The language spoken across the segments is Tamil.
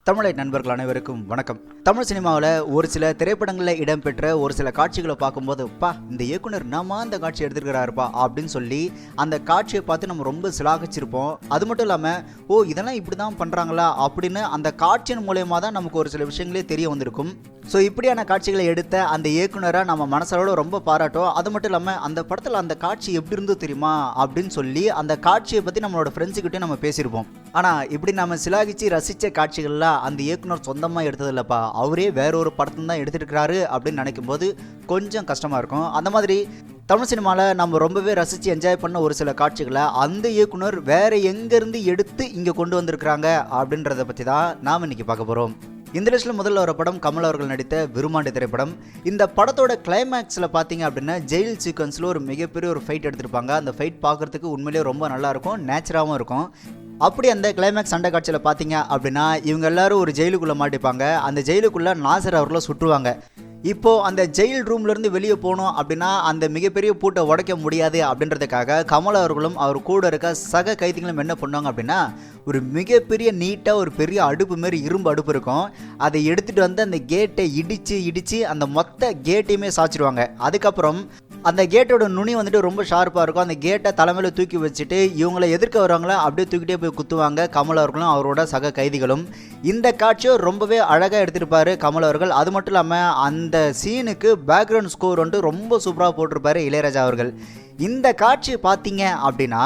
தமிழ் நண்பர்கள் அனைவருக்கும் வணக்கம். தமிழ் சினிமாவில் ஒரு சில திரைப்படங்களில் இடம்பெற்ற ஒரு சில காட்சிகளை பார்க்கும்போது இந்த இயக்குனர் நம்ம அந்த காட்சி எடுத்துருக்கிறாருப்பா அப்படின்னு சொல்லி அந்த காட்சியை பார்த்து நம்ம ரொம்ப சிலாகிச்சிருப்போம். அது மட்டும் இல்லாமல் இதெல்லாம் இப்படி தான் பண்ணுறாங்களா அப்படின்னு அந்த காட்சியின் மூலயமா தான் நமக்கு ஒரு சில விஷயங்களே தெரிய வந்திருக்கும். ஸோ இப்படியான காட்சிகளை எடுத்த அந்த இயக்குனரை நம்ம மனசளவோட ரொம்ப பாராட்டோம். அது மட்டும் இல்லாமல் அந்த படத்தில் அந்த காட்சி எப்படி இருந்தோ தெரியுமா அப்படின்னு சொல்லி அந்த காட்சியை பற்றி நம்மளோட ஃப்ரெண்ட்ஸுக்கிட்டே நம்ம பேசியிருப்போம். ஆனால் இப்படி நம்ம சிலாகிச்சு ரசித்த காட்சிகள்லாம் அந்த இயக்குனர் சொந்தமாக எடுத்தது இல்லைப்பா, அவரே வேற ஒரு படத்துல தான் எடுத்துருக்கிறாரு அப்படின்னு நினைக்கும் போது கொஞ்சம் கஷ்டமாக இருக்கும். அந்த மாதிரி தமிழ் சினிமாவில் நம்ம ரொம்பவே ரசித்து என்ஜாய் பண்ண ஒரு சில காட்சிகளை அந்த இயக்குனர் வேற எங்கேருந்து எடுத்து இங்கே கொண்டு வந்திருக்கிறாங்க அப்படின்றத பற்றி தான் நாம் இன்னைக்கு பார்க்க போகிறோம். இந்த லிஸ்ட்டில் முதல்ல ஒரு படம் கமல் அவர்கள் நடித்த விருமாண்டி திரைப்படம். இந்த படத்தோட கிளைமேக்ஸில் பார்த்தீங்க அப்படின்னா ஜெயில் சீக்வன்ஸில் ஒரு மிகப்பெரிய ஒரு ஃபைட் எடுத்திருப்பாங்க. அந்த ஃபைட் பார்க்குறதுக்கு உண்மையிலேயே ரொம்ப நல்லாயிருக்கும், நேச்சுராகவும் இருக்கும். அப்படி அந்த கிளைமேக்ஸ் சண்டை காட்சியில் பார்த்தீங்க அப்படின்னா இவங்க எல்லாரும் ஒரு ஜெயிலுக்குள்ளே மாட்டிப்பாங்க. அந்த ஜெயிலுக்குள்ளே நாசர் அவர்களை சுட்டுருவாங்க. இப்போது அந்த ஜெயில் ரூம்லேருந்து வெளியே போகணும் அப்படின்னா அந்த மிகப்பெரிய பூட்டை உடைக்க முடியாது அப்படின்றதுக்காக கமல் அவர்களும் அவர் கூட இருக்க சக கைதிகளும் என்ன பண்ணுவாங்க அப்படின்னா ஒரு மிகப்பெரிய நீட்டாக ஒரு பெரிய அடுப்பு மாரி இரும்பு அடுப்பு இருக்கும், அதை எடுத்துகிட்டு வந்து அந்த கேட்டை இடித்து அந்த மொத்த கேட்டையுமே சாய்ச்சிடுவாங்க. அதுக்கப்புறம் அந்த கேட்டோட நுனி வந்துட்டு ரொம்ப ஷார்ப்பாக இருக்கும். அந்த கேட்டை தலைமையில் தூக்கி வச்சுட்டு இவங்களை எதிர்க்க வரவங்கள அப்படியே தூக்கிட்டே போய் குத்துவாங்க கமல் அவர்களும் அவரோட சக கைதிகளும். இந்த காட்சியை ரொம்பவே அழகாக எடுத்திருப்பார் கமல் அவர்கள். அது மட்டும் இல்லாமல் அந்த சீனுக்கு பேக்ரவுண்ட் ஸ்கோர் வந்துட்டு ரொம்ப சூப்பராக போட்டிருப்பாரு இளையராஜா அவர்கள். இந்த காட்சி பார்த்தீங்க அப்படின்னா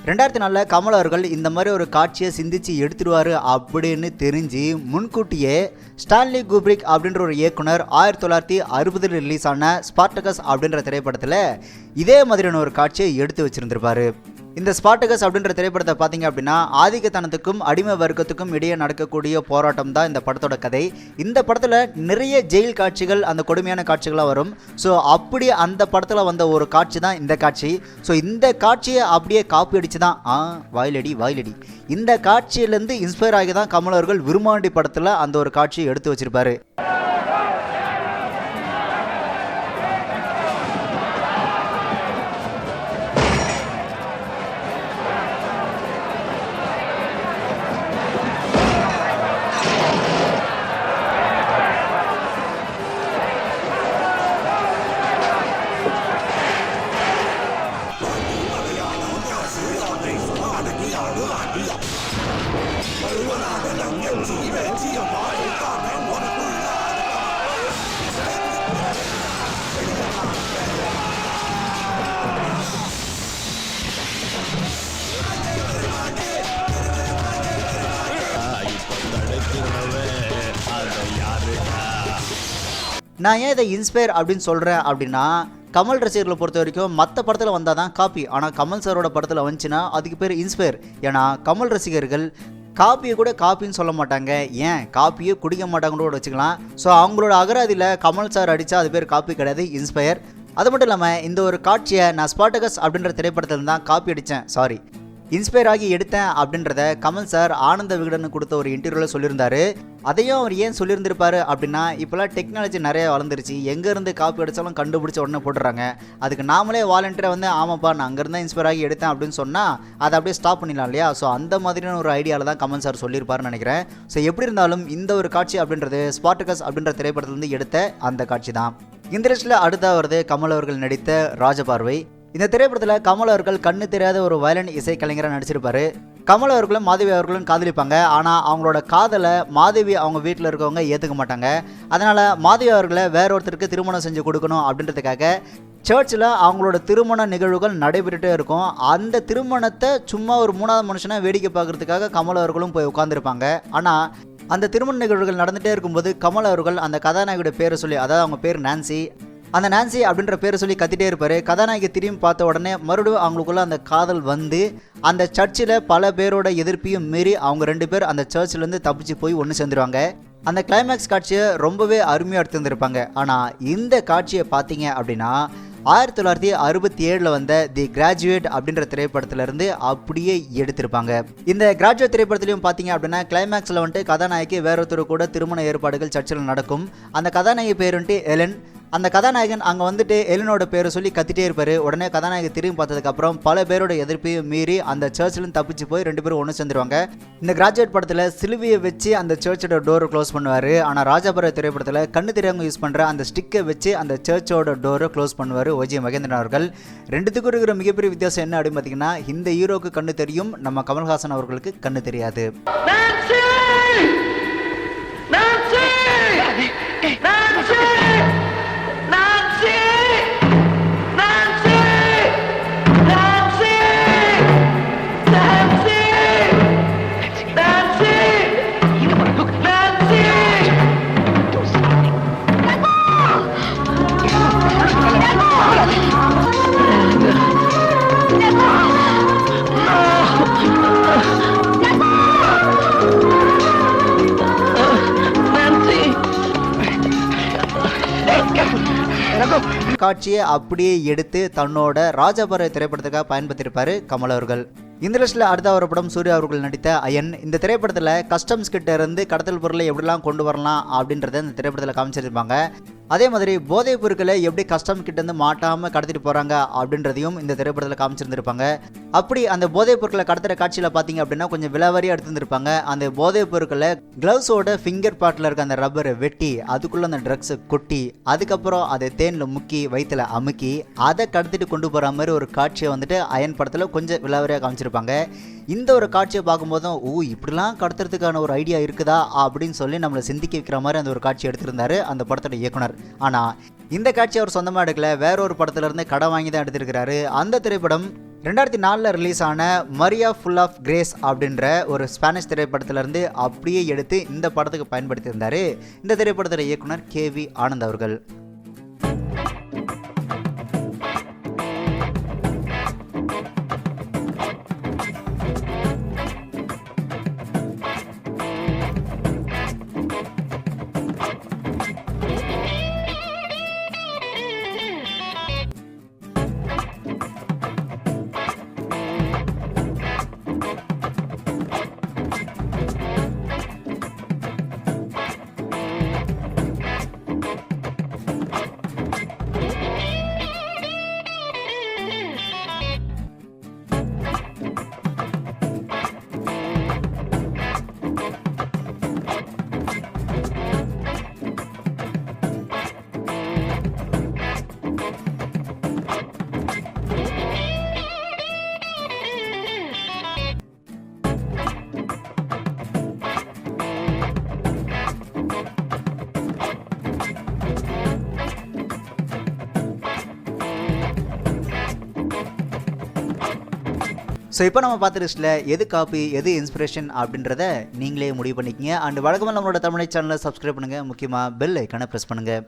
2004 கமல் அவர்கள் இந்த மாதிரி ஒரு காட்சியை சிந்திச்சு எடுத்துடுவார் அப்படின்னு தெரிஞ்சு முன்கூட்டியே ஸ்டான்லி குப்ரிக் அப்படின்ற ஒரு இயக்குனர் 1960 ரிலீஸ் ஆன ஸ்பார்டகஸ் அப்படின்ற திரைப்படத்தில் இதே மாதிரியான ஒரு காட்சியை எடுத்து வச்சிருந்திருப்பாரு. இந்த ஸ்பார்டகஸ் அப்படின்ற திரைப்படத்தை பார்த்தீங்க அப்படின்னா ஆதிக்கத்தனத்துக்கும் அடிமை வர்க்கத்துக்கும் இடையே நடக்கக்கூடிய போராட்டம் தான் இந்த படத்தோட கதை. இந்த படத்தில் நிறைய ஜெயில் காட்சிகள், அந்த கொடுமையான காட்சிகளாக வரும். ஸோ அப்படி அந்த படத்தில் வந்த ஒரு காட்சி தான் இந்த காட்சி. ஸோ இந்த காட்சியை அப்படியே காப்பி அடித்து தான் வாயிலடி இந்த காட்சியிலேருந்து இன்ஸ்பயர் ஆகி தான் கமல் அவர்கள் விருமாண்டி படத்தில் அந்த ஒரு காட்சியை எடுத்து வச்சிருப்பாரு. நான் ஏன் இதை இன்ஸ்பயர் அப்படின்னு சொல்கிறேன் அப்படின்னா கமல் ரசிகர்களை பொறுத்த வரைக்கும் மற்ற படத்தில் வந்தால் தான் காப்பி, ஆனால் கமல் சாரோட படத்தில் வந்துச்சுன்னா அதுக்கு பேர் இன்ஸ்பயர். ஏன்னா கமல் ரசிகர்கள் காப்பியை கூட காப்பின்னு சொல்ல மாட்டாங்க, ஏன் காப்பியை குடிக்க மாட்டாங்கன்னு கூட வச்சுக்கலாம். ஸோ அவங்களோட அகராதியில் கமல் சார் அடித்தா அது பேர் காப்பி கிடையாது, இன்ஸ்பயர். அது மட்டும் இல்லாமல் இந்த ஒரு காட்சியை நான் ஸ்பார்டகஸ் அப்படின்ற திரைப்படத்தில் தான் காப்பி அடித்தேன், இன்ஸ்பயர் ஆகி எடுத்தேன் அப்படின்றத கமல் சார் ஆனந்த விகடனுக்கு கொடுத்த ஒரு இன்டர்வியூவில் சொல்லியிருந்தாரு. அதையும் அவர் ஏன் சொல்லியிருந்திருப்பாரு அப்படின்னா இப்போலாம் டெக்னாலஜி நிறைய வளர்ந்துருச்சு, எங்கேருந்து காப்பி அடித்தாலும் கண்டுபிடிச்ச உடனே போட்டுறாங்க. அதுக்கு நாமளே வாலண்டியராக வந்து ஆமாப்பா நான் அங்கேருந்து இன்ஸ்பயர் ஆகி எடுத்தேன் அப்படின்னு சொன்னால் அதை அப்படியே ஸ்டாப் பண்ணிடலாம் இல்லையா. ஸோ அந்த மாதிரியான ஒரு ஐடியாவில் தான் கமல் சார் சொல்லியிருப்பாருன்னு நினைக்கிறேன். ஸோ எப்படி இருந்தாலும் இந்த ஒரு காட்சி அப்படின்றது ஸ்பார்டகஸ் அப்படின்ற திரைப்படத்துலேருந்து எடுத்த அந்த காட்சி தான். இந்த லிஸ்ட்டில் அடுத்த வருது கமல் அவர்கள் நடித்த ராஜபார்வை. இந்த திரைப்படத்தில் கமல் அவர்கள் கண்ணு தெரியாத ஒரு வயலின் இசைக்கலைஞராக நடிச்சிருப்பாரு. கமல் அவர்களும் மாதவி அவர்களும் காதலிப்பாங்க. ஆனால் அவங்களோட காதலை மாதவி அவங்க வீட்டில் இருக்கவங்க ஏற்றுக்க மாட்டாங்க. அதனால் மாதவி அவர்களை வேற ஒருத்தருக்கு திருமணம் செஞ்சு கொடுக்கணும் அப்படின்றதுக்காக சர்ச்சில் அவங்களோட திருமண நிகழ்வுகள் நடைபெற்றுட்டே இருக்கும். அந்த திருமணத்தை சும்மா ஒரு மூணாவது மனுஷனை வேடிக்கை பார்க்கறதுக்காக கமல் அவர்களும் போய் உட்காந்துருப்பாங்க. ஆனால் அந்த திருமண நிகழ்வுகள் நடந்துகிட்டே இருக்கும்போது கமல் அவர்கள் அந்த கதாநாயகியோட பேரை சொல்லி, அதாவது அவங்க பேர் நான்சி, அந்த நான்சி அப்படின்ற பேரை சொல்லி கத்திட்டே இருப்பார். கதாநாயகி திரும்பி பார்த்த உடனே மறுபடியும் அவங்களுக்குள்ள அந்த காதல் வந்து அந்த சர்ச்சில் பல பேரோட எதிர்ப்பையும் மீறி அவங்க 2 பேர் அந்த சர்ச்சிலேருந்து தப்பிச்சு போய் ஒன்று சேர்ந்துருவாங்க. அந்த கிளைமேக்ஸ் காட்சியை ரொம்பவே அருமையாக எடுத்துருந்துருப்பாங்க. ஆனால் இந்த காட்சியை பார்த்தீங்க அப்படின்னா 1967 வந்த தி கிராஜுவேட் அப்படின்ற திரைப்படத்திலிருந்து அப்படியே எடுத்திருப்பாங்க. இந்த கிராஜுவேட் திரைப்படத்திலையும் பார்த்தீங்க அப்படின்னா கிளைமேக்ஸில் வந்துட்டு கதாநாயகி வேற ஒருத்தர் கூட திருமண ஏற்பாடுகள் சர்ச்சில் நடக்கும். அந்த கதாநாயகி பேர் வந்துட்டு எலன். அந்த கதாநாயகன் அங்கே வந்துட்டு எலினோட பேரை சொல்லி கத்திட்டே இருப்பார். உடனே கதாநாயகன் திரும்பி பார்த்ததுக்கப்புறம் பல பேரோட எதிர்ப்பையும் மீறி அந்த சர்ச்சிலும் தப்பிச்சு போய் 2 பேரும் ஒன்று சேர்ந்துருவாங்க. இந்த கிராஜுவேட் படத்தில் சிலுவையை வச்சு அந்த சர்ச்சோட டோரை க்ளோஸ் பண்ணுவார். ஆனால் ராஜாபுர திரைப்படத்தில் கண்ணு தெரியாமல் யூஸ் பண்ணுற அந்த ஸ்டிக்கை வச்சு அந்த சர்ச்சோட டோரை க்ளோஸ் பண்ணுவார் OG மகேந்திரன் அவர்கள். ரெண்டுத்துக்கும் இருக்கிற மிகப்பெரிய வித்தியாசம் என்ன அப்படின்னு பார்த்தீங்கன்னா, இந்த ஹீரோக்கு கண்ணு தெரியும், நம்ம கமல்ஹாசன் அவர்களுக்கு கண்ணு தெரியாது. காட்சியை அப்படியே எடுத்து தன்னோட ராஜாபுர திரைப்படத்துக்காக பயன்படுத்தியிருப்பாரு கமல் அவர்கள். இந்த லிஸ்ட்டில் அடுத்த ஒரு படம் சூர்யா அவர்கள் நடித்த அயன். இந்த திரைப்படத்தில் கஸ்டம்ஸ் கிட்ட இருந்து கடத்தல் பொருளை எப்படிலாம் கொண்டு வரலாம் அப்படின்றத இந்த திரைப்படத்தில் காமிச்சிருப்பாங்க. அதே மாதிரி போதைப் பொருட்களை எப்படி கஸ்டம் கிட்ட இருந்து மாட்டாமல் கடத்திட்டு போகிறாங்க அப்படின்றதையும் இந்த திரைப்படத்தில் காமிச்சிருந்துருப்பாங்க. அப்படி அந்த போதைப் பொருட்களை கடத்துகிற காட்சியில் பார்த்தீங்க அப்படின்னா கொஞ்சம் விலாவாரியாக எடுத்துருந்துருப்பாங்க. அந்த போதைப் பொருட்களை க்ளவுஸோட ஃபிங்கர் பார்ட்டில் இருக்க அந்த ரப்பரை வெட்டி அதுக்குள்ளே அந்த ட்ரக்ஸை கொட்டி அதுக்கப்புறம் அதை தேனில் முக்கி வயிற்றில் அமுக்கி அதை கடத்திட்டு கொண்டு போகிற மாதிரி ஒரு காட்சியை வந்துட்டு அயன் படத்தில் கொஞ்சம் விலாவாரியாக காமிச்சிருப்பாங்க. இந்த ஒரு காட்சியை பார்க்கும்போதும் இப்படிலாம் கடத்துறதுக்கான ஒரு ஐடியா இருக்குதா அப்படின்னு சொல்லி நம்மளை சிந்திக்க வைக்கிற மாதிரி அந்த ஒரு காட்சி எடுத்திருந்தாரு அந்த படத்தோட இயக்குனர். ஆனால் இந்த காட்சி அவர் சொந்தமாக எடுக்கல, வேற ஒரு படத்துலேருந்து கடன் வாங்கி தான் எடுத்திருக்கிறாரு. அந்த திரைப்படம் 2004 ரிலீஸ் ஆன மரியா ஃபுல் ஆஃப் கிரேஸ் அப்படின்ற ஒரு ஸ்பானிஷ் திரைப்படத்திலிருந்து அப்படியே எடுத்து இந்த படத்துக்கு பயன்படுத்தியிருந்தார் இந்த திரைப்படத்தோட இயக்குனர் KV ஆனந்த் அவர்கள். ஸோ இப்போ நம்ம பார்த்த லிஸ்ட்டில் எது காப்பி எது இன்ஸ்பிரேஷன் அப்படின்றத நீங்களே முடிவு பண்ணிக்கங்க. அண்ட் வழக்கமாக நம்மளோட தமிழ் சேனலை சப்ஸ்கிரைப் பண்ணுங்கள், முக்கியமாக பெல் ஐக்கானை ப்ரெஸ் பண்ணுங்கள்.